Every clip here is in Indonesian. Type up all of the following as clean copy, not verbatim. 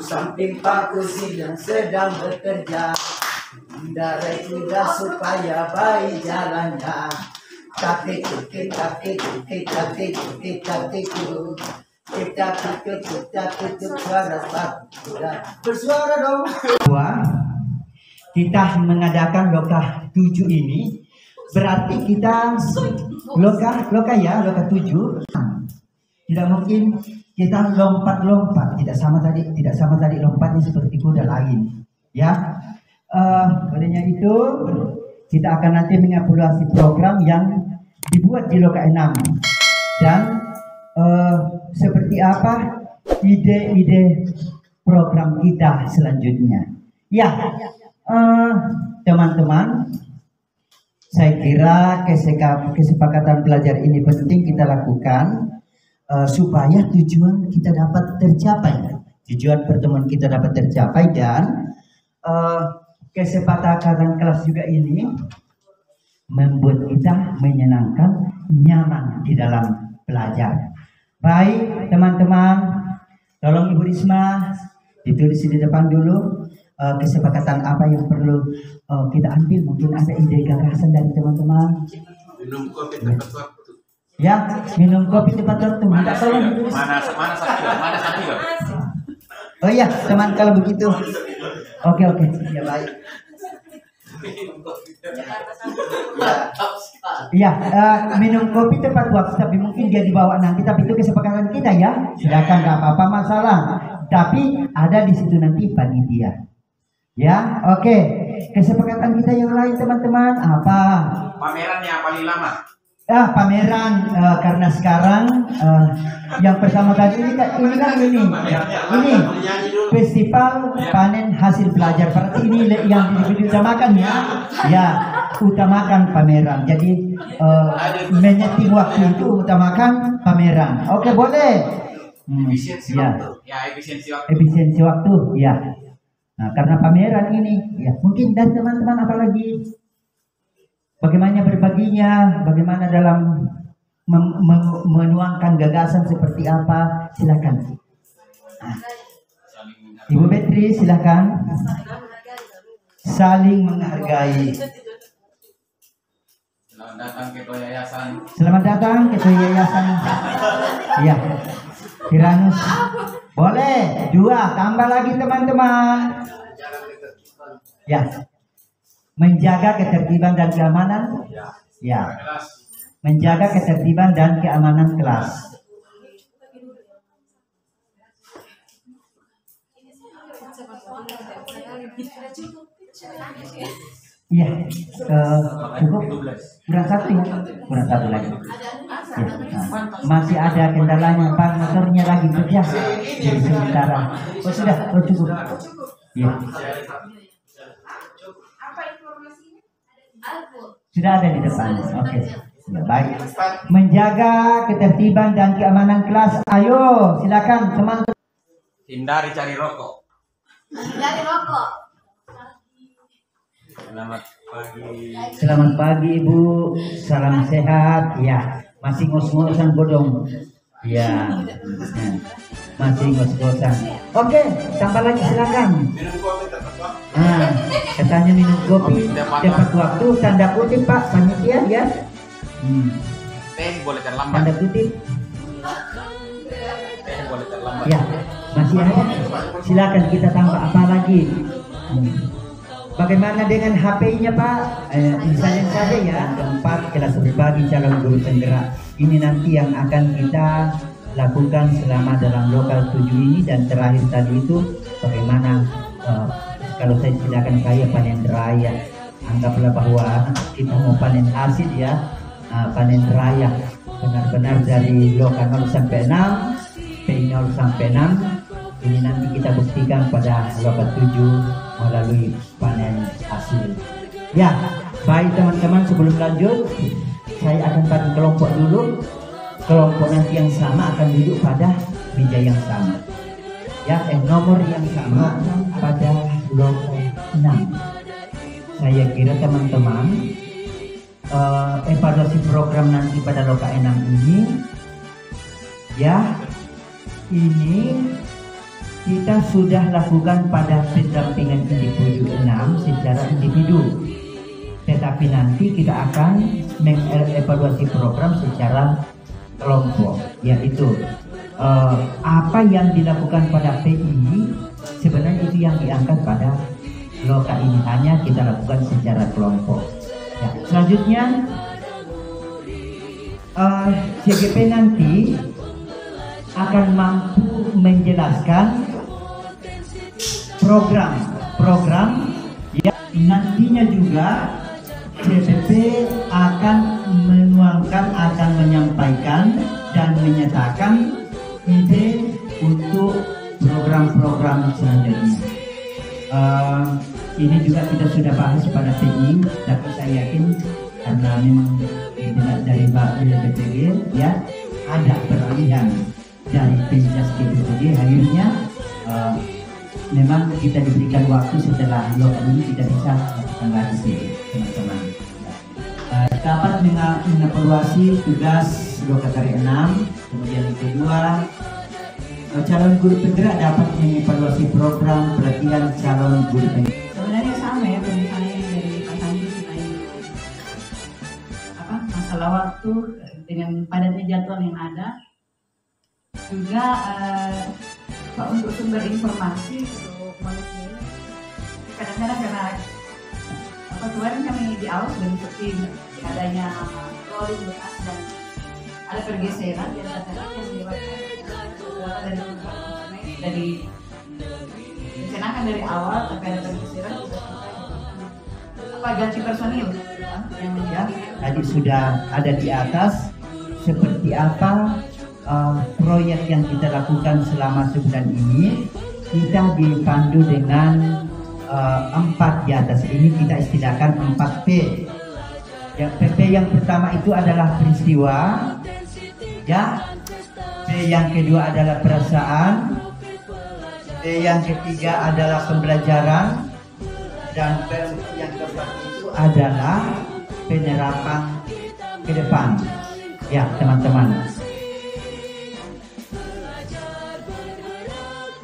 Samping Pak Kursi yang sedang bekerja, mendarai kuda supaya baik jalannya. Kakek kita suara Pak Kuda bersuara dong. Kita mengadakan Loka 7 ini berarti kita Loka 7 tidak mungkin kita lompat-lompat, tidak sama tadi lompatnya seperti kuda lain, ya. Olehnya itu kita akan nanti mengevaluasi program yang dibuat di Loka 6 dan seperti apa ide-ide program kita selanjutnya. Ya, teman-teman, saya kira kesepakatan belajar ini penting kita lakukan. Supaya tujuan kita dapat tercapai, tujuan pertemuan kita dapat tercapai dan kesepakatan kelas juga ini membuat kita menyenangkan, nyaman di dalam belajar. Baik teman-teman, tolong Ibu Risma ditulis di depan dulu kesepakatan apa yang perlu kita ambil. Mungkin ada ide gagasan dari teman-teman. Minum kopi tepat waktu. Ya, minum kopi tepat waktu. Minta tolong ditulis. Mana sapi loh? Oh iya, teman kalau begitu. Oke, ya baik. Iya, minum kopi tepat waktu, tapi mungkin dia dibawa nanti. Tapi itu kesepakatan kita ya. Silakan, nggak apa-apa masalah. Tapi ada di situ nanti panitia. Ya, oke. Kesepakatan kita yang lain teman-teman apa? Pameran yang paling lama. Pameran karena sekarang yang pertama tadi ini festival panen hasil belajar. Berarti ini yang diutamakan ya, utamakan pameran. Jadi menyeting waktu itu utamakan pameran. Oke, boleh. Efisiensi waktu. Ya, efisiensi waktu. Ya. Nah, karena pameran ini, ya mungkin dari teman-teman apalagi. Bagaimana berbaginya, bagaimana dalam menuangkan gagasan seperti apa, silakan. Ibu Betri, silakan. Saling menghargai. Selamat datang Ketua Yayasan. Selamat datang Ketua Yayasan. Iya, Tiranus. Boleh, 2, tambah lagi teman-teman. Ya. Menjaga ketertiban dan keamanan, ya. Menjaga ketertiban dan keamanan kelas. Iya, cukup. Kurang satu lagi. Ya, nah, masih ada kendalanya Pak, motornya lagi kerja. Jadi sementara. Oh sudah, cukup. Ya. Sudah ada di depan. Oke. Ya, baik. Menjaga ketertiban dan keamanan kelas. Ayo, silakan teman-teman. Hindari cari rokok. Selamat pagi. Selamat pagi Ibu. Salam sehat. Ya, masih ngos-ngosan bodong. Ya. Masih ngos-ngosan. Oke, tambah lagi silakan. Minum kopi tepat waktu. Katanya minum kopi tepat waktu, tanda kutip Pak panitia ya. Teh boleh terlambat. Tanda kutip. Teh boleh terlambat. Ya, masih ada. Silakan kita tambah apa lagi. Bagaimana dengan HP-nya Pak? Misalnya saja ya, keempat kelas berbagi calon guru penggerak. Ini nanti yang akan kita lakukan selama dalam lokal 7 ini, dan terakhir tadi itu bagaimana kalau saya silakan saya panen raya. Anggaplah bahwa kita mau panen hasil ya, panen raya benar-benar dari lokal 0 sampai 6, P0 sampai 6, Ini nanti kita buktikan pada lokal 7 melalui panen hasil. Ya, baik teman-teman, sebelum lanjut saya akan bagi kelompok dulu. Kelompok nanti yang sama akan duduk pada meja yang sama. Ya, nomor yang sama pada lokal 6. Saya kira teman-teman evaluasi program nanti pada lokal 6 ini, ya, ini kita sudah lakukan pada pendampingan individu 6 secara individu. Tetapi nanti kita akan mengevaluasi program secara kelompok, yaitu apa yang dilakukan pada PI sebenarnya itu yang diangkat pada lokal ini, hanya kita lakukan secara kelompok. Ya, selanjutnya CGP nanti akan mampu menjelaskan program yang nantinya juga CGP akan menuangkan, akan menyampaikan dan menyatakan ide untuk program-program selanjutnya. Ini juga kita sudah bahas pada PI, tapi saya yakin karena memang dari BPTG ya ada peralihan dari penjas ke BPTG, akhirnya memang kita diberikan waktu setelah lokal ini kita bisa melakukan lagi teman-teman. Dapat mengevaluasi tugas lokal karya 6. Kemudian yang kedua, calon guru penggerak dapat mengevaluasi program pelatihan calon guru penggerak. Sebenarnya sama ya pemikirannya dari Pak Sanju kita ini. Masalah waktu dengan padatnya jadwal yang ada. Juga untuk sumber informasi untuk manusia kadang-kadang karena kemarin kami di awal sudah seperti adanya rolling bekas dan ada pergeseran di antara yang menyebabkan dari direncanakan dari awal tapi ada pergeseran ganti personil yang ya, tadi sudah ada di atas seperti apa proyek yang kita lakukan selama sebulan ini. Kita dipandu dengan 4 di atas ini, kita istilahkan 4P. Yang PP yang pertama itu adalah peristiwa, ya. P yang kedua adalah perasaan, P yang ketiga adalah pembelajaran, dan P yang keempat itu adalah penerapan ke depan. Ya teman-teman.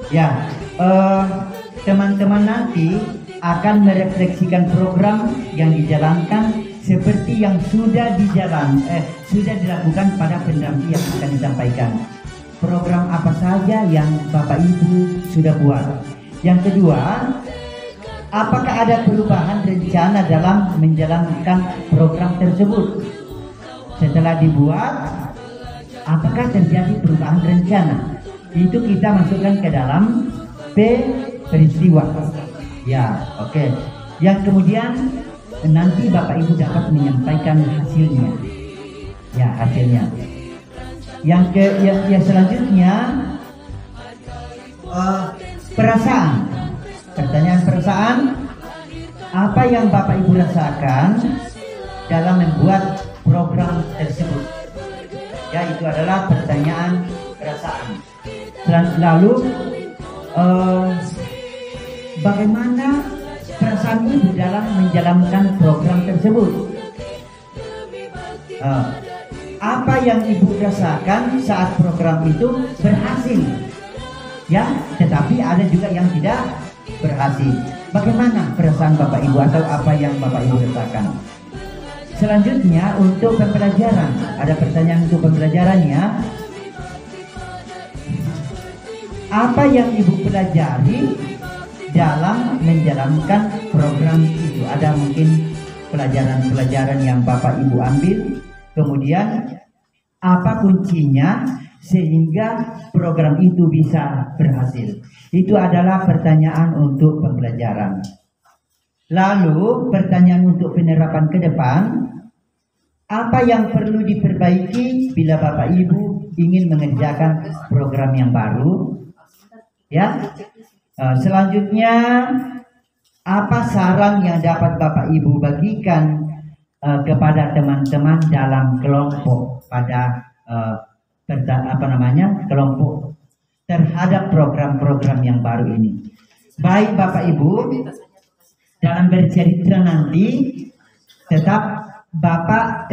Ya, teman-teman nanti akan merefleksikan program yang dijalankan seperti yang sudah dilakukan pada pendamping yang akan disampaikan. Program apa saja yang Bapak Ibu sudah buat. Yang kedua, apakah ada perubahan rencana dalam menjalankan program tersebut? Setelah dibuat, apakah terjadi perubahan rencana? Itu kita masukkan ke dalam P peristiwa. Ya, oke. Yang kemudian nanti Bapak Ibu dapat menyampaikan hasilnya. Ya, hasilnya. Yang selanjutnya perasaan. Pertanyaan perasaan, apa yang Bapak Ibu rasakan dalam membuat program tersebut? Ya, itu adalah pertanyaan perasaan. Lalu bagaimana perasaan Ibu dalam menjalankan program tersebut? Apa yang Ibu rasakan saat program itu berhasil? Ya, tetapi ada juga yang tidak berhasil. Bagaimana perasaan Bapak Ibu atau apa yang Bapak Ibu rasakan? Selanjutnya untuk pembelajaran, ada pertanyaan untuk pembelajarannya. Apa yang Ibu pelajari dalam menjalankan program itu? Ada mungkin pelajaran-pelajaran yang Bapak Ibu ambil. Kemudian apa kuncinya sehingga program itu bisa berhasil? Itu adalah pertanyaan untuk pembelajaran. Lalu pertanyaan untuk penerapan ke depan. Apa yang perlu diperbaiki bila Bapak Ibu ingin mengerjakan program yang baru? Ya. Selanjutnya, apa saran yang dapat Bapak Ibu bagikan kepada teman-teman dalam kelompok pada kelompok terhadap program-program yang baru ini? Baik Bapak Ibu, dalam bercerita nanti tetap Bapak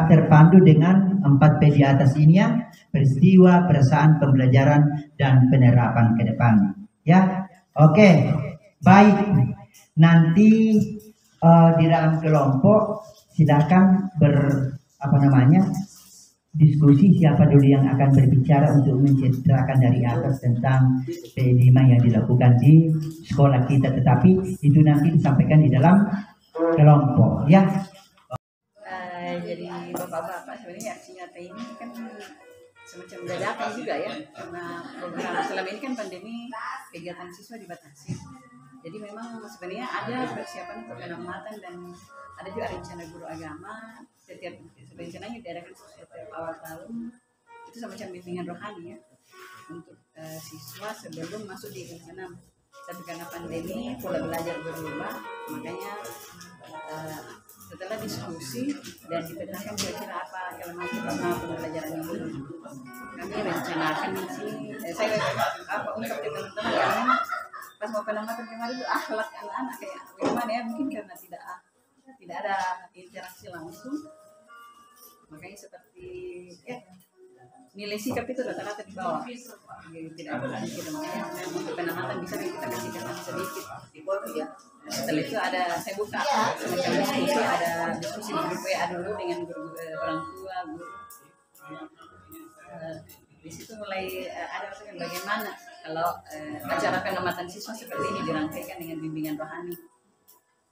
terpandu dengan 4P di atas ini ya, peristiwa, perasaan, pembelajaran, dan penerapan ke depan. Ya, oke, baik. Nanti di dalam kelompok silakan diskusi siapa dulu yang akan berbicara untuk menceritakan dari atas tentang P5 yang dilakukan di sekolah kita, tetapi itu nanti disampaikan di dalam kelompok ya. Jadi bapak-bapak sebenarnya aksi nyata ini kan semacam dadakan juga ya, karena program selama ini kan pandemi kegiatan siswa dibatasi. Jadi memang sebenarnya ada persiapan untuk penamatan dan ada juga rencana guru agama setiap rencananya diadakan setiap awal tahun, itu semacam bimbingan rohani ya untuk siswa sebelum masuk di kelas 6. Tapi karena pandemi pola belajar berubah, makanya setelah diskusi dan dipetakan kira-kira apa kelemahan selama pembelajaran ini, kami rencanakan sih saya ungkap ke teman-teman karena pas mau penamatan kemarin itu akhlak anak-anak kayak bagaimana ya, mungkin karena tidak ada interaksi langsung, makanya seperti nilai sikap itu rata-rata di bawah, tidak ada gitu. Makanya untuk penamatan bisa kita kasih kesan sedikit ya. Setelah itu saya buka semacam diskusi, ada diskusi di grup WA dulu dengan guru orang tua, guru. Di situ mulai ada bagaimana kalau acara penamatan siswa seperti ini dirangkaikan dengan bimbingan rohani.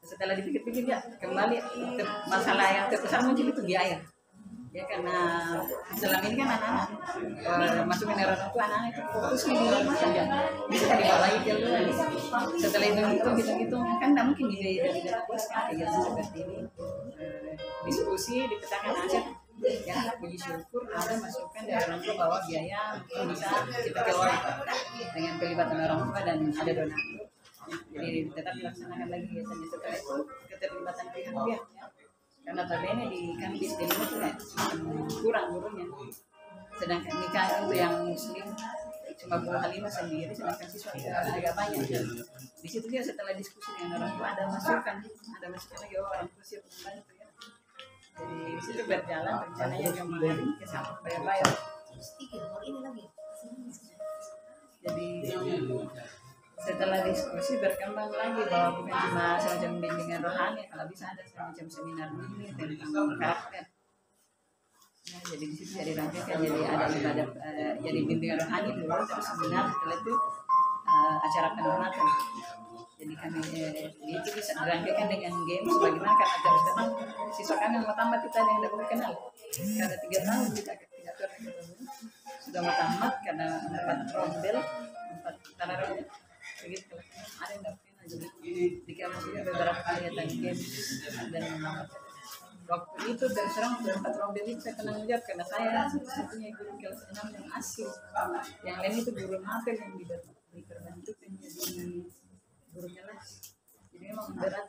Setelah dipikir-pikir ya kembali masalah yang terbesar muncul itu biaya. Ya karena selama ini kan anak-anak masuk ke orang tua, anak-anak itu fokus di rumah saja, bisa dibawa lagi dulu. Setelah itu gitu kan tidak mungkin dari dapatkan kegiatan seperti ini. Diskusi dipetakan aja ya, puji syukur ada masukan dari orang tua bahwa biaya mungkin bisa kita kelola dengan pelibatan orang tua dan ada donatur. Jadi tetap dilaksanakan lagi kegiatan. Setelah itu keterlibatan pihak-pihak karena tabene kami di sini itu kurang gurunya, sedangkan nikah itu yang muslim cuma Bu Halimah sendiri, sedangkan siswa agak banyak. Di situ dia setelah diskusi dengan orang tua ada masukan lagi orang tua siap membantu ya. Jadi di situ berjalan rencananya kemarin ke Bayar. Jadi setelah diskusi berkembang lagi bahwa bukan cuma semacam bimbingan rohani, kalau bisa ada semacam seminar ini tentang karakter. Nah, jadi di situ jadi rangkaian, jadi ada ibadah, jadi bimbingan rohani dulu, terus seminar, setelah itu acara penghormatan. Jadi kami itu bisa dirangkaikan dengan game, sebagaimana karena terus siswa kami yang mau tamat kita ada yang tidak boleh kenal, karena 3 tahun tidak ketemu, sudah mau tamat karena 4 rombel, 4 tarawih. Begitu ada yang dapat jadi di kelas juga beberapa kegiatan game dan waktu itu terserang untuk 4 rombel itu saya tenang jawab karena saya satu-satunya guru kelas 6 yang asli, yang lain itu guru mapel yang diperbentuk menjadi guru kelas, jadi memang berat.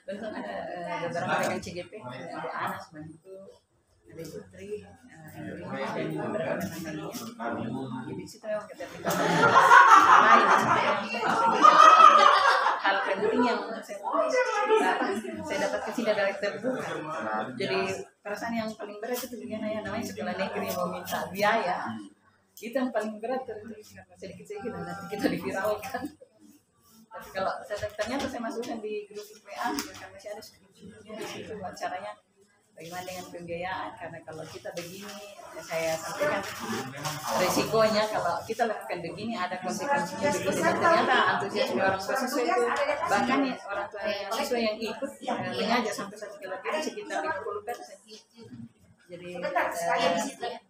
Bentuk ada beberapa rekan CGP, ada Anas bantu, ada Putri, dan beberapa teman-temannya. Jadi situ memang keterlibatan lain. Hal penting yang saya dapat kesini dari terbuka. Jadi perasaan yang paling berat itu namanya sekolah negeri mau minta biaya. Itu yang paling berat karena sedikit-sedikit nanti kita diviralkan. Tapi kalau ternyata saya masukkan di grup WA, karena masih ada skripsinya di situ buat caranya bagaimana dengan pembiayaan, karena kalau kita begini, saya sampaikan resikonya kalau kita lakukan begini ada konsekuensinya begini, dan ternyata antusiasme orang tua siswa itu bahkan orang tua siswa yang ikut mengajar sampai 1 kilometer sekitar 50%. Jadi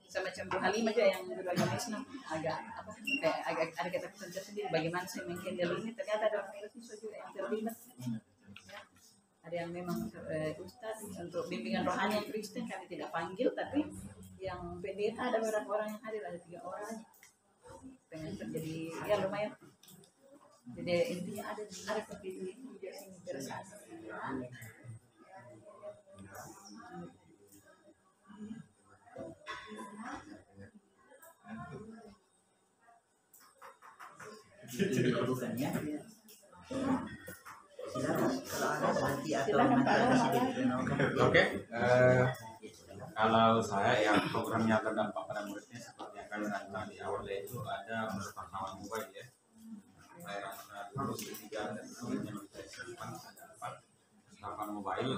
semacam Bu Halimah aja yang guru agama Islam agak ada ketakutan tersendiri bagaimana saya menghandle ini, ternyata ada orang siswa juga yang terlibat. Ada yang memang ustaz untuk bimbingan rohani yang Kristen kami tidak panggil, tapi yang pendeta ada beberapa orang yang hadir, ada 3 orang. pengen terjadi ya lumayan. Jadi intinya ada seperti ini biar ini terasa. Ini bukannya. Silakan kalau ada nanti atau Silakan, nanti Pak. ada sedikit. Oke, kalau saya yang programnya berdampak pada muridnya seperti yang kalian rancang di awal, yaitu ada pertahanan mobile ya. Saya rasa dulu tiga dan kemudian bisa simpan ada 4 pertahanan mobile.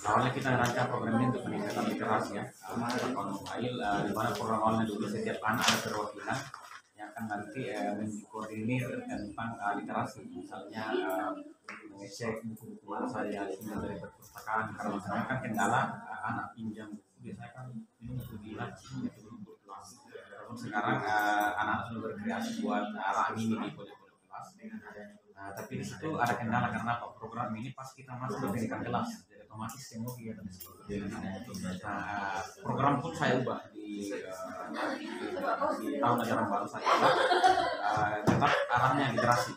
Awalnya kita rancang program ini untuk peningkatan literasi ya. Pertahanan mobile di mana program awalnya dulu setiap anak ada perwakilan yang akan nanti mengkoordinir tentang literasi, misalnya mengecek buku-buku saya dari perpustakaan, karena misalnya kan kendala anak pinjam buku biasanya kan ini buku di itu belum kelas. Sekarang anak sudah berkreasi buat ini di kode-kode kelas. Nah, tapi di situ ada kendala karena program ini pas kita masuk ke pendidikan kelas, jadi otomatis semua kegiatan seperti ini. Nah, program pun saya ubah di tahun ajaran baru saya ubah, tetap arahnya literasi,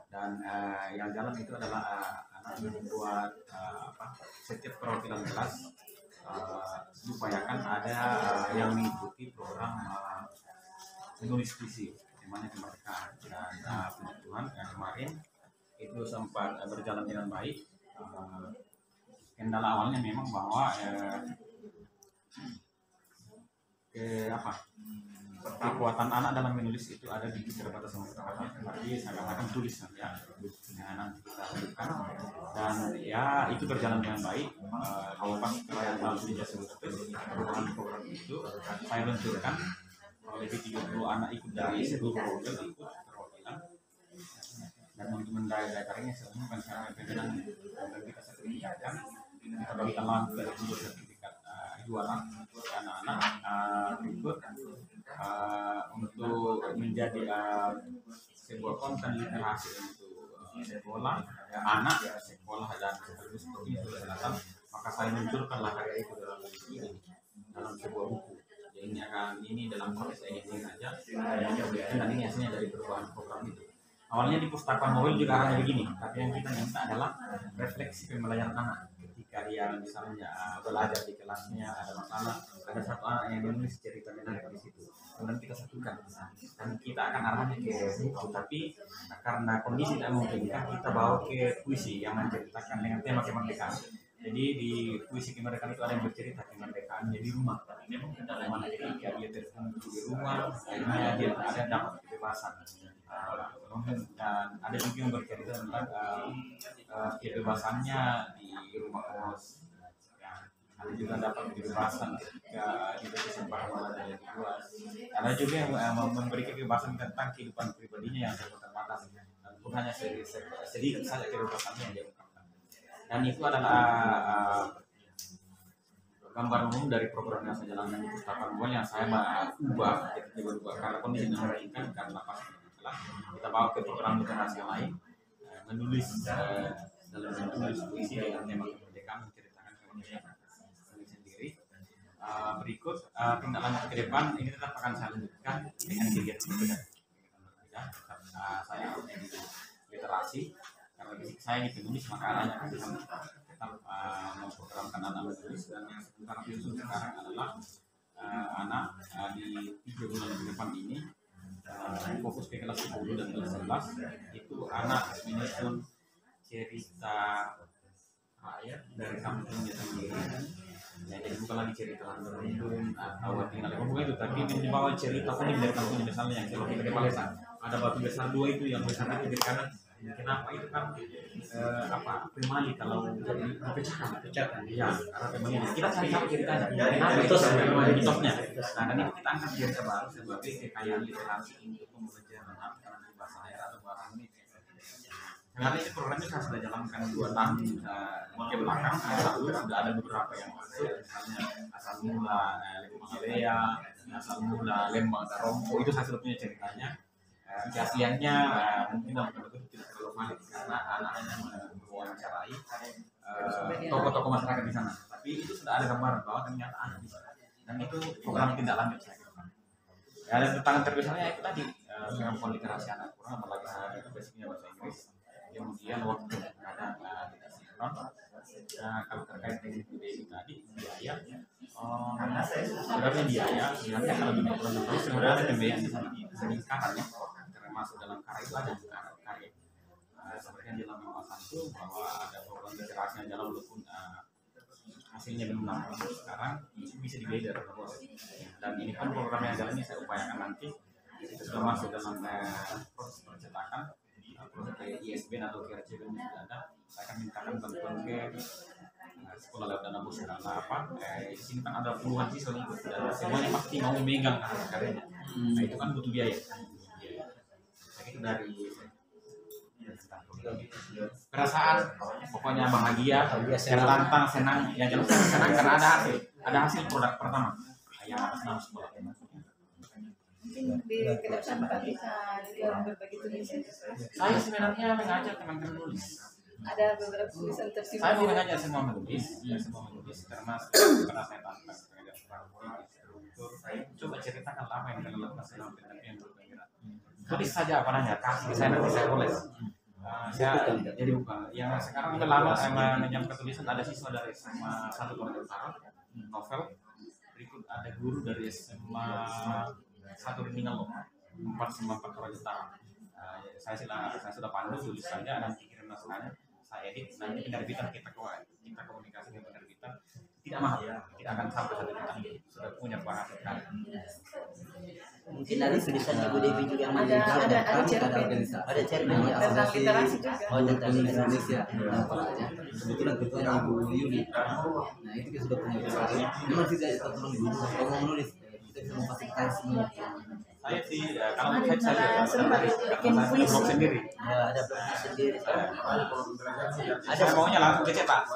dan yang jalan itu adalah anak membuat setiap perwakilan kelas diupayakan ada yang mengikuti program menulis puisi temanya kemerdekaan, dan puji Tuhan yang kemarin itu sempat berjalan dengan baik. Kendala awalnya memang bahwa kekuatan anak dalam menulis itu ada di keterbatasan kata-kata, tapi saya katakan tulisan ya, nanti kita lakukan, dan ya itu berjalan dengan baik. Kalau pas perayaan tahun 2019 program itu saya luncurkan, lebih 30 anak ikut dari seluruh program ikut perwakilan, dan teman-teman daerahnya semua kan sekarang pimpinan dan kita sertifikatkan, kita bagikan langsung dari sertifikat juara anak-anak ikut untuk menjadi sebuah konten literasi untuk sekolah, anak, sekolah, dan seperti itu selatan. Maka saya munculkanlah karya itu dalam sebuah buku. Jadi ini dalam proses editing saja, dan ini hasilnya dari perubahan program itu. Awalnya di pustaka mobile juga arahnya begini, tapi yang kita minta adalah refleksi pembelajaran anak. Ketika dia misalnya belajar di kelasnya ada masalah, ada satu anak yang menulis cerita menarik di situ, kemudian kita satukan dan kita akan arahnya ke buku, tapi karena kondisi tidak memungkinkan kita bawa ke puisi yang menceritakan dengan tema kemerdekaan. Jadi di puisi kemerdekaan itu ada yang bercerita kemerdekaan jadi rumah, bagaimana ketika dia terkumpul di rumah, akhirnya dia ada dapat kebebasan. Dan ada juga yang bercerita tentang kebebasannya di rumah kos. Ada juga dapat kebebasan ketika itu kesempatan belajar lebih luas. Ada juga yang memberi kebebasan tentang kehidupan pribadinya yang terbatas, dan pun hanya sedikit saja kebebasannya yang dia ungkapkan. Dan itu adalah gambar umum dari program yang saya jalankan di pustaka mobile yang saya ubah karena kondisi yang memungkinkan, karena pas kita bawa ke program literasi yang lain, menulis dalam menulis puisi dengan tema kemerdekaan, menceritakan kemerdekaan sendiri. Berikut tindak lanjut ke depan ini tetap akan saya lanjutkan dengan kegiatan berbeda. Saya di literasi, karena basic saya di penulis, maka arahnya akan tetap memprogramkan anak menulis, dan yang sebentar khusus sekarang adalah anak di 3 bulan ke depan ini fokus ke kelas 10 dan kelas 11 itu anak menyusun cerita rakyat dari kampungnya sendiri. Ya, jadi bukan lagi cerita langgeng atau tinggal di kampung itu, tapi membawa cerita unik dari kampungnya. Misalnya yang kalau kita ke Palembang ada batu besar 2 itu, yang besar itu di kanan. Kenapa itu kan primali kalau dipecahkan ya, karena primali kita cari tahu ceritanya kenapa itu mitosnya. Nah, dan itu kita angkat cerita baru sebagai kekayaan literasi untuk pembelajaran anak di bahasa daerah atau bahasa Indonesia. Karena ini programnya saya sudah jalankan 2 tahun ke belakang, lalu sudah ada beberapa yang masuk, misalnya asal mula Lembang Area, asal mula Lembang Tarompo, itu saya sudah punya ceritanya. Keasliannya mungkin dalam tanda kutip tidak terlalu valid karena anak-anaknya mewawancarai tokoh-tokoh masyarakat di sana, tapi itu sudah ada gambaran bahwa ternyata anak bisa. dan itu program tindak lanjut saya kira. Ya, dan tantangan terbesarnya itu tadi kemampuan literasi anak, kurang apalagi saya itu basicnya bahasa Inggris, kemudian waktu kadang tidak sinkron. Nah, kalau terkait dengan BDI tadi biaya, sebenarnya biaya sebenarnya kalau di produksi sebenarnya ada pembiayaan di sekarang ya, termasuk dalam karya itu ada karya seperti yang dalam pembahasan itu bahwa ada program literasi yang jalan walaupun hasilnya belum nampak sekarang itu bisa dibayar dan ini kan program yang jalan ini saya upayakan nanti kita sudah masuk dalam proses percetakan proses kayak ISBN atau QRC sudah ada. Saya akan mintakan bantuan ke sekolah lewat dana bos karena apa? Di sini kan ada puluhan siswa yang ikut dan semuanya pasti mau memegang karyanya. Nah itu kan butuh biaya. Saya itu dari perasaan pokoknya bahagia, tertantang, senang, yang jelas senang karena ada hasil produk pertama yang atas nama sekolah. Mungkin di kedepan Pak bisa juga berbagi tulisan. Saya sebenarnya mengajar teman-teman nulis. Ada beberapa tulisan tersimpan. Saya mau mengajar semua menulis, termasuk karena saya tantang mengajar struktur. Coba ceritakan apa yang kalian lakukan selama penelitian bergerak. Tulis saja apa nanya, kasih saya nanti saya tulis. Saya jadi bukan. Yang sekarang udah lama saya menjam ketulisan ada siswa dari SMA 1 Korea Utara, novel. Berikut ada guru dari SMA 1 Ringal 4 Korea Utara. Saya sudah pandu tulis saja nanti kirim naskahnya. Saya edit nanti penerbitan kita komunikasi dengan penerbitan tidak mahal tidak akan sampai 1 juta sudah punya bahasa sekali. Mungkin ada tulisan Ibu Devi juga yang ada cerpen ya, tentang literasi juga. oh tentang Indonesia kebetulan ketuanya Ibu Yuli. Nah itu kita sudah punya prestasi memang tidak tertolong dulu kalau mau menulis kita bisa memfasilitasi. Saya sih kalau saya sempat bikin kuis sendiri. Ya, ada blog sendiri. Ada maunya langsung dicetak.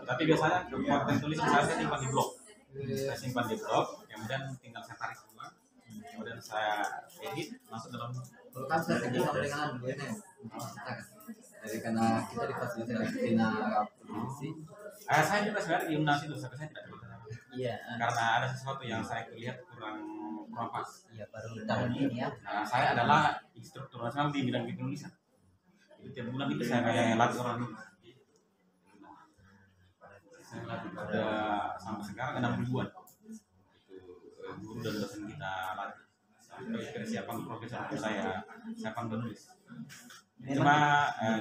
Tapi biasanya konten tulisan saya simpan di blog. Saya simpan di blog, kemudian tinggal saya tarik ulang, kemudian saya edit masuk dalam. Kalau kan saya kerja sama dengan ini, jadi karena kita difasilitasi dengan produksi. Saya juga sebenarnya di UNAS itu, tapi saya tidak bekerja. Iya. Karena ada sesuatu yang saya lihat kurang pas. Iya baru tahun ini ya. Nah, saya adalah instruktur nasional di bidang penulisan. Jadi tiap bulan itu saya kayak latih orang dulu. Saya latih pada sampai sekarang 6 ribuan. Itu guru dan dosen kita latih. Sampai persiapan profesor itu saya penulis. Cuma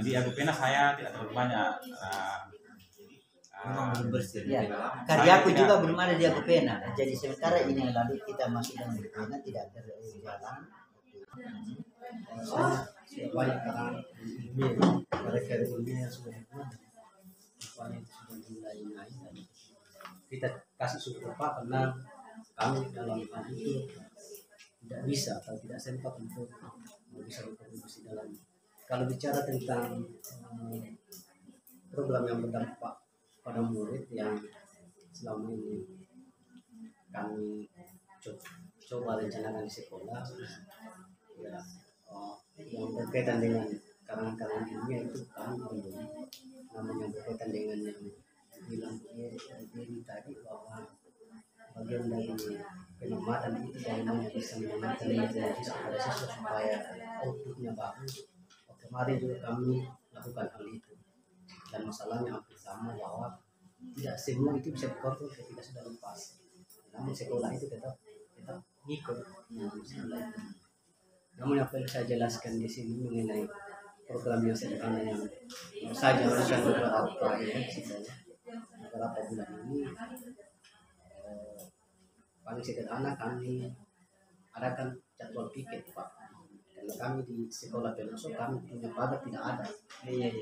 di Agupena saya tidak terlalu banyak. Memang belum bersih. Ya. Karyaku juga belum ada di Agupena. Jadi sementara ini yang lalu kita masih dalam Agupena tidak berjalan. Sudah banyak karena mereka ilmiah sudah mulai, rupanya itu sudah mulai naik dan kita kasih syukur Pak karena kami dalam hal itu tidak bisa atau tidak sempat untuk bisa berkontribusi dalam. Kalau bicara tentang program yang berdampak pada murid yang selama ini kami coba rencanakan di sekolah ya, yang berkaitan dengan karangan-karangan ilmiah itu kami belum, namun yang berkaitan dengan yang bilang ini tadi bahwa bagian dari pengamatan itu bagaimana bisa mengamankan metodologi kepada siswa supaya outputnya bagus. Kemarin juga kami lakukan hal itu. Dan masalahnya hampir sama bahwa tidak semua itu bisa dikontrol ketika sudah lepas. Namun sekolah itu tetap ngikut sekolah itu. Namun apa yang saya jelaskan di sini mengenai program yang sederhana yang saja harusnya beberapa beberapa bulan ini paling sederhana kami adakan jadwal piket Pak. Karena kami di sekolah Peloso kami punya pagar tidak ada. Iya.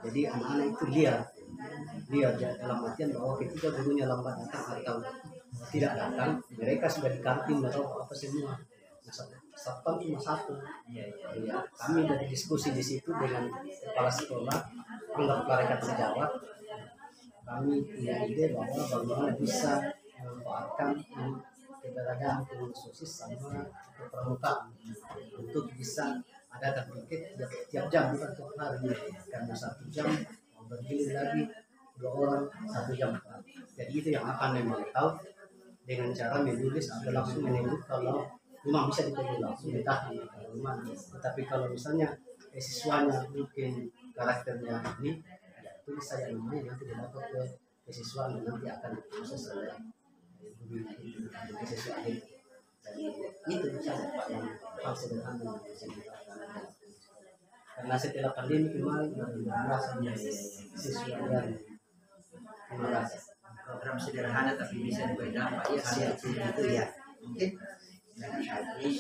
Jadi anak-anak itu liar dalam artian bahwa ketika gurunya lambat datang atau tidak datang, mereka sudah di kantin atau apa semua. Satpam cuma satu. Iya. Kami dari diskusi di situ dengan kepala sekolah, anggap mereka terjawab. Kami punya ide bahwa bagaimana bisa memanfaatkan keberadaan pengurus OSIS sama pramuka untuk bisa adakan piket tiap jam bukan tiap hari karena 1 jam bergilir lagi 2 orang 1 jam. Jadi itu yang akan memantau dengan cara menulis atau langsung menyebut kalau memang bisa dipanggil langsung ditahan kalau memang. Tetapi kalau misalnya siswanya mungkin karakternya ini, ya tulis saja namanya nanti dilapor ke siswa dan nanti akan diproses oleh siswa akhir. Jadi itu saja Pak yang hal sederhana yang bisa kita lakukan. Karena setelah pandemi kemarin merasa siswa yang merasa program sederhana tapi bisa berdampak ya siap itu ya. Mungkin habis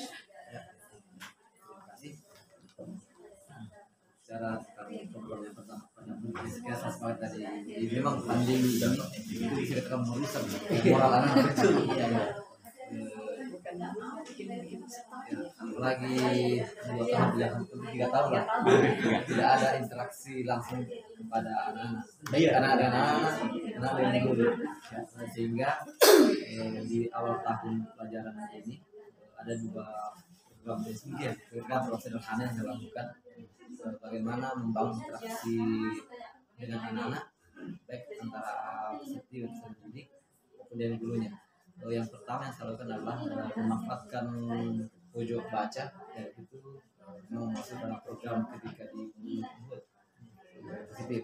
Cara sekarang program yang pertama pada mungkin sekian sesuai tadi. Jadi memang pandemi ini itu bisa dikatakan merusak moral anak betul. Apalagi 2 tahun ya, 3 tahun lah tidak ada interaksi langsung kepada anak-anak, baik anak-anak yang guru, sehingga di awal tahun pelajaran ini ada 2 program basic program sederhana yang dilakukan bagaimana membangun interaksi dengan anak-anak baik antara peserta dan pendidik maupun dari gurunya. Yang pertama yang saya lakukan adalah memanfaatkan pojok baca, yaitu masuk dalam program ketika di positif.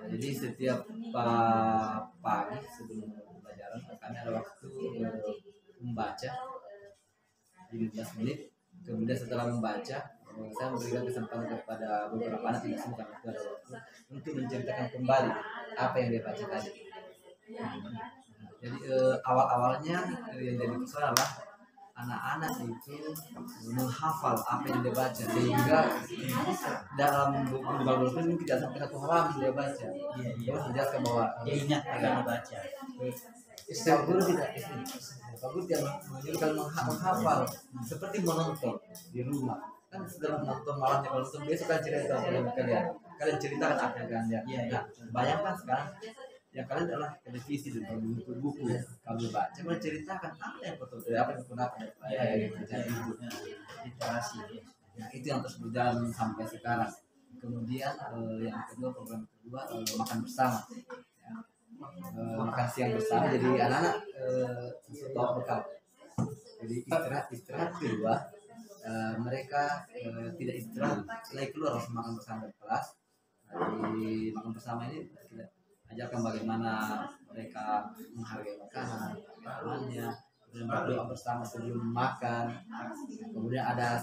Jadi setiap pagi sebelum pelajaran kami ada waktu membaca 15 menit. Kemudian setelah membaca saya memberikan kesempatan kepada beberapa anak, tidak semua karena itu ada waktu, untuk menceritakan kembali apa yang dia baca tadi. Jadi awal-awalnya yang jadi persoalan adalah anak-anak itu menghafal apa yang dia baca, sehingga dalam buku ini tidak sampai 1 halaman dia baca. Terus menjelaskan bahwa dia ingat akan dibaca. Pak Guru tidak, Pak Guru tidak menyuruhkan menghafal seperti menonton di rumah. Kan setelah menonton malamnya kalau nonton besok kan cerita sama kalian ceritakan apa yang kalian lihat. Nah, bayangkan sekarang yang kalian adalah televisi dan buku kamu baca, kalian ceritakan apa yang betul, apa yang kenapa Literasi. Nah, itu yang terus berjalan sampai sekarang. Kemudian yang kedua, program kedua makan bersama. Makan siang bersama, jadi anak-anak stop bekal. Jadi istirahat kedua, mereka tidak istirahat, lagi keluar harus makan bersama di kelas. Di makan bersama ini kita ajarkan bagaimana mereka menghargai makanan, makanannya, kemudian berdoa bersama sebelum makan. Kemudian ada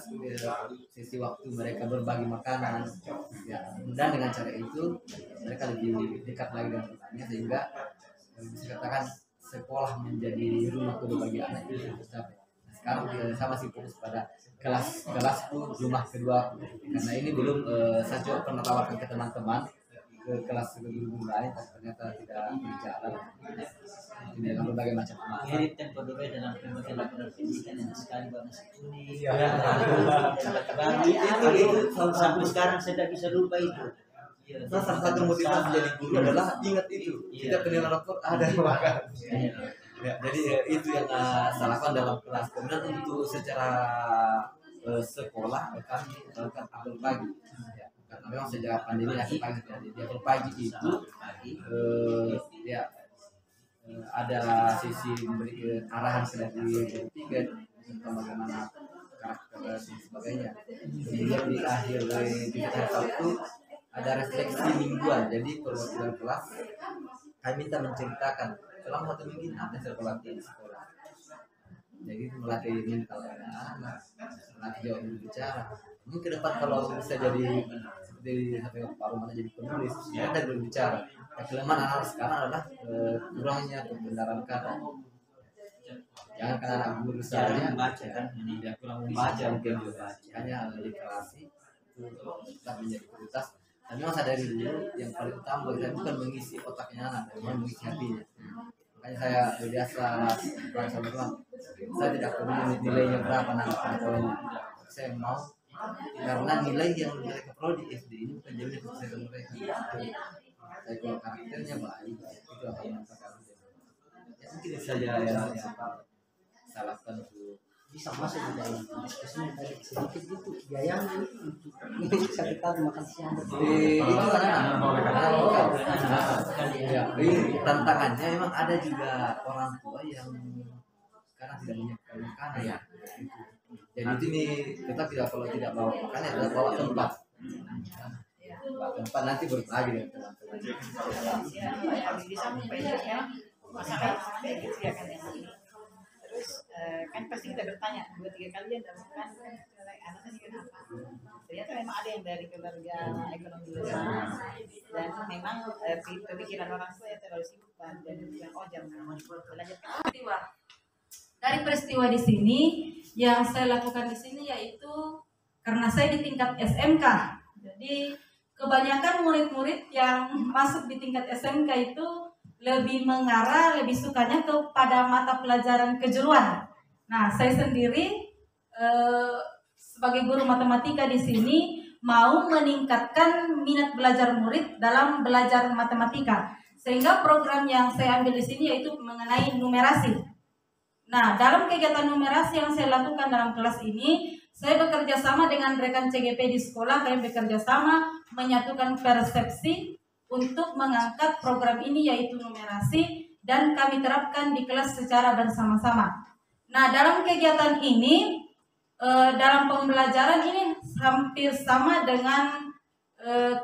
sesi waktu mereka berbagi makanan. Ya, dan dengan cara itu mereka lebih dekat lagi dengan temannya, sehingga bisa katakan sekolah menjadi rumah kedua bagi anak itu tercapai. Sekarang saya masih fokus pada kelasku rumah kedua, karena ini belum saya coba pernah tawarkan ke teman-teman ke kelas guru-guru lain, ternyata tidak berjalan. Ini dalam berbagai macam hal. Mirip tempo dulu dalam berbagai laporan pendidikan yang sekali masih kuning. Itu sampai sekarang saya tidak bisa lupa itu. Nah, salah satu motivasi jadi guru adalah ingat itu. Tidak penilaian rapor ada makan. Ya, jadi itu yang saya lakukan dalam kelas. Kemudian untuk secara sekolah kami melakukan apel pagi. Ya, karena memang sejak pandemi pagi terjadi. Di apel pagi itu ada sisi memberi arahan dari tiga tentang bagaimana karakter dan sebagainya. Kemudian di akhir di hari Sabtu ada refleksi mingguan. Jadi perwakilan kelas kami minta menceritakan selama 1 minggu apa yang saya pelajari di sekolah. Jadi melatih mental anak, melatih jawab berbicara. Mungkin ke depan kalau bisa jadi seperti Pak Rumana jadi penulis, ada berbicara. Kelemahan anak sekarang adalah kurangnya pembenaran kata. Jangan karena anak guru saja membaca kan, ini dia kurang membaca, mungkin juga hanya literasi itu tetap menjadi prioritas. Dan memang sadari dulu yang paling utama bagi saya bukan mengisi otaknya anak, tapi mengisi hatinya. Makanya saya biasa sama saya tidak perlu nilainya berapa nanti kalau saya mau, karena nilai yang mereka perlu di SD ini bukan jaminan kesuksesan mereka. Saya kalau karakternya baik itu akan mengatakan ya, mungkin saja ya apa saya lakukan untuk bisa masuk di dalam diskusinya tadi sedikit gitu biayanya untuk satu tahun makan siang. Itu tantangannya memang ada juga orang tua yang sekarang tidak menyiapkan makanan ya. Jadi itu nih kita tidak kalau tidak bawa makanan adalah bawa tempat. Bawa tempat nanti berbagi dengan teman-teman. Di samping banyaknya masalah kayak gitu ya kan. Terus kan pasti kita bertanya 2-3 kali ya dalam kan anaknya sih kenapa? Ternyata memang ada yang dari keluarga ekonomi lemah dan memang pemikiran orang tua yang terlalu sibuk dan yang jangan belajar peristiwa. Dari peristiwa di sini yang saya lakukan di sini yaitu karena saya di tingkat SMK. Jadi kebanyakan murid-murid yang masuk di tingkat SMK itu lebih mengarah, lebih sukanya kepada mata pelajaran kejuruan. Nah, saya sendiri sebagai guru matematika di sini mau meningkatkan minat belajar murid dalam belajar matematika. Sehingga program yang saya ambil di sini yaitu mengenai numerasi. Nah, dalam kegiatan numerasi yang saya lakukan dalam kelas ini, saya bekerja sama dengan rekan CGP di sekolah. Kami bekerja sama menyatukan persepsi untuk mengangkat program ini yaitu numerasi dan kami terapkan di kelas secara bersama-sama. Nah, dalam kegiatan ini, dalam pembelajaran ini hampir sama dengan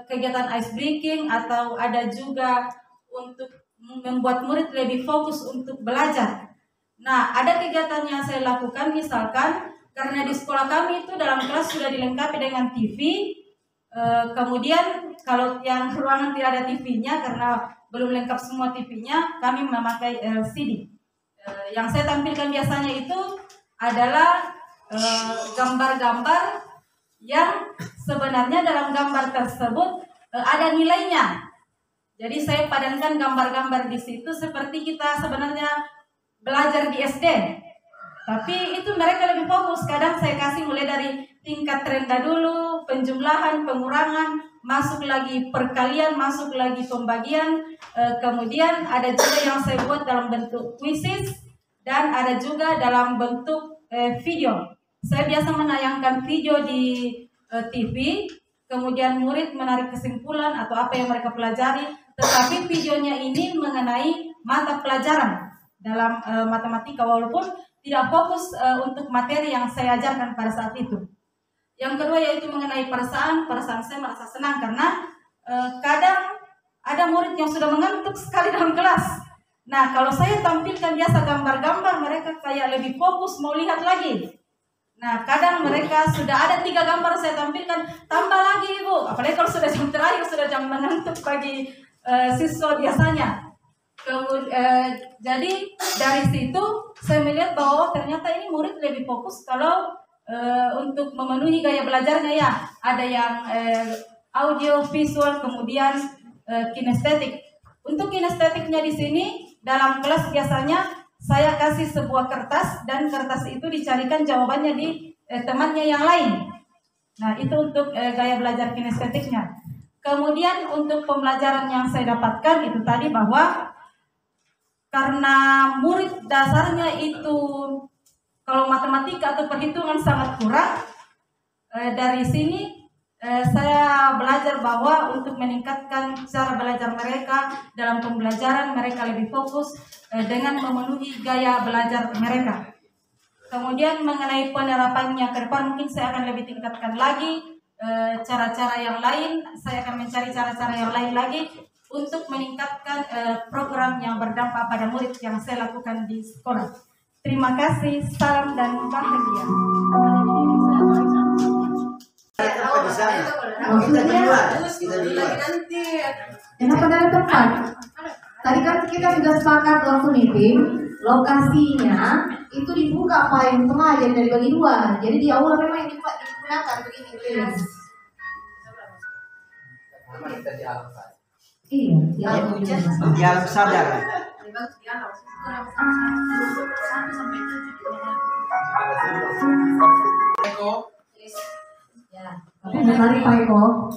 kegiatan ice breaking atau ada juga untuk membuat murid lebih fokus untuk belajar. Nah, ada kegiatan yang saya lakukan misalkan karena di sekolah kami itu dalam kelas sudah dilengkapi dengan TV. Kemudian kalau yang ruangan tidak ada TV-nya karena belum lengkap semua TV-nya, kami memakai LCD. Yang saya tampilkan biasanya itu adalah gambar-gambar yang sebenarnya dalam gambar tersebut ada nilainya. Jadi saya padankan gambar-gambar di situ seperti kita sebenarnya belajar di SD. Tapi itu mereka lebih fokus. Kadang saya kasih mulai dari tingkat rendah dulu, penjumlahan, pengurangan, masuk lagi perkalian, masuk lagi pembagian. Kemudian ada juga yang saya buat dalam bentuk quizzes dan ada juga dalam bentuk video. Saya biasa menayangkan video di TV, kemudian murid menarik kesimpulan atau apa yang mereka pelajari. Tetapi videonya ini mengenai mata pelajaran dalam matematika walaupun tidak fokus untuk materi yang saya ajarkan pada saat itu. Yang kedua yaitu mengenai perasaan saya merasa senang karena kadang ada murid yang sudah mengantuk sekali dalam kelas. Nah, kalau saya tampilkan biasa gambar-gambar, mereka kayak lebih fokus mau lihat lagi. Nah, kadang mereka sudah ada 3 gambar saya tampilkan, tambah lagi Ibu. Apalagi kalau sudah jam terakhir, sudah jam mengantuk bagi siswa biasanya. Jadi dari situ saya melihat bahwa ternyata ini murid lebih fokus kalau untuk memenuhi gaya belajarnya ya. Ada yang audio, visual, kemudian kinestetik. Untuk kinestetiknya di sini dalam kelas biasanya saya kasih sebuah kertas dan kertas itu dicarikan jawabannya di temannya yang lain. Nah, itu untuk gaya belajar kinestetiknya. Kemudian untuk pembelajaran yang saya dapatkan itu tadi bahwa karena murid dasarnya itu kalau matematika atau perhitungan sangat kurang, dari sini saya belajar bahwa untuk meningkatkan cara belajar mereka dalam pembelajaran mereka lebih fokus dengan memenuhi gaya belajar mereka. Kemudian mengenai penerapannya ke depan mungkin saya akan lebih tingkatkan lagi cara-cara yang lain. Saya akan mencari cara-cara yang lain lagi untuk meningkatkan program yang berdampak pada murid yang saya lakukan di sekolah. Terima kasih, salam dan bahagia. Kenapa dari tempat? Tadi kan kita sudah sepakat waktu meeting, lokasinya itu dibuka paling tengah jadi dari bagi 2. Jadi di aula memang yang digunakan begini. Iya, Di alam sadar. Tapi menarik Pak Eko.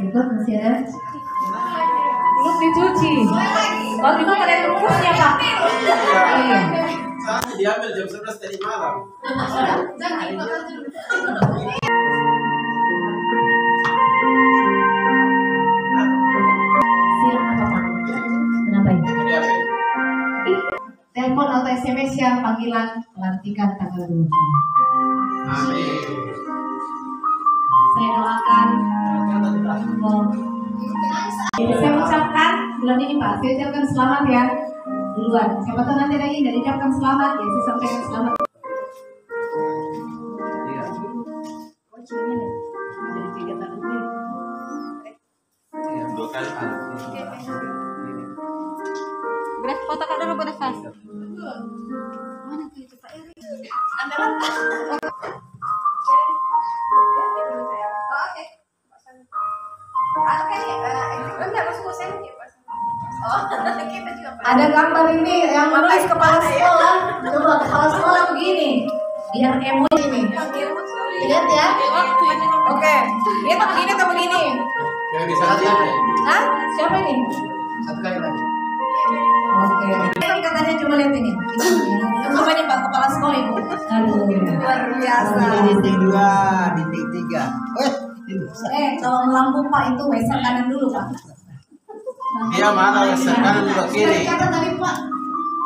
Betul masih ada. Belum dicuci. Kalau itu ada rumusnya Pak. Iya. diambil jam 11 tadi malam. Jangan makan dulu. Silakan Bapak. Kenapa ini? Telepon atau SMS ya panggilan pelantikan tanggal 20. Amin. Saya doakan. Saya ucapkan bulan ini Pak, saya ucapkan selamat ya duluan. Siapa tahu nanti lagi dari ucapkan selamat ya, saya sampaikan selamat. Iya. Dua kali. Beres foto kak dulu beres pas. Ada gambar ini yang menulis kepala sekolah. Coba kepala sekolah begini. Biar emosi ini. Lihat ya. Oke. Dia tuh begini atau begini? Yang di sana. Hah? Siapa ini? Satu kali lagi. Oke. Kan katanya cuma lihat ini. Coba nih Pak kepala sekolah Ibu. Aduh. Luar biasa. Titik 2, titik 3. Kalau melambung Pak itu weser kanan dulu Pak. Dia mana weser kanan juga kiri. Kata tadi Pak.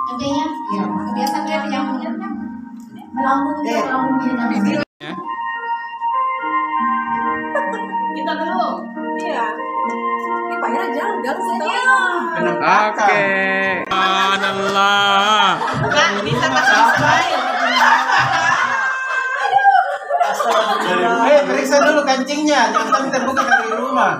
Katanya, ya kebiasaan dia yang melambung dia melambung kiri kanan. Kita dulu. Iya. Ini Pak Ira jangan setelah. Oke. Subhanallah. Bisa pakai. Periksa dulu kancingnya, jangan sampai terbuka dari rumah.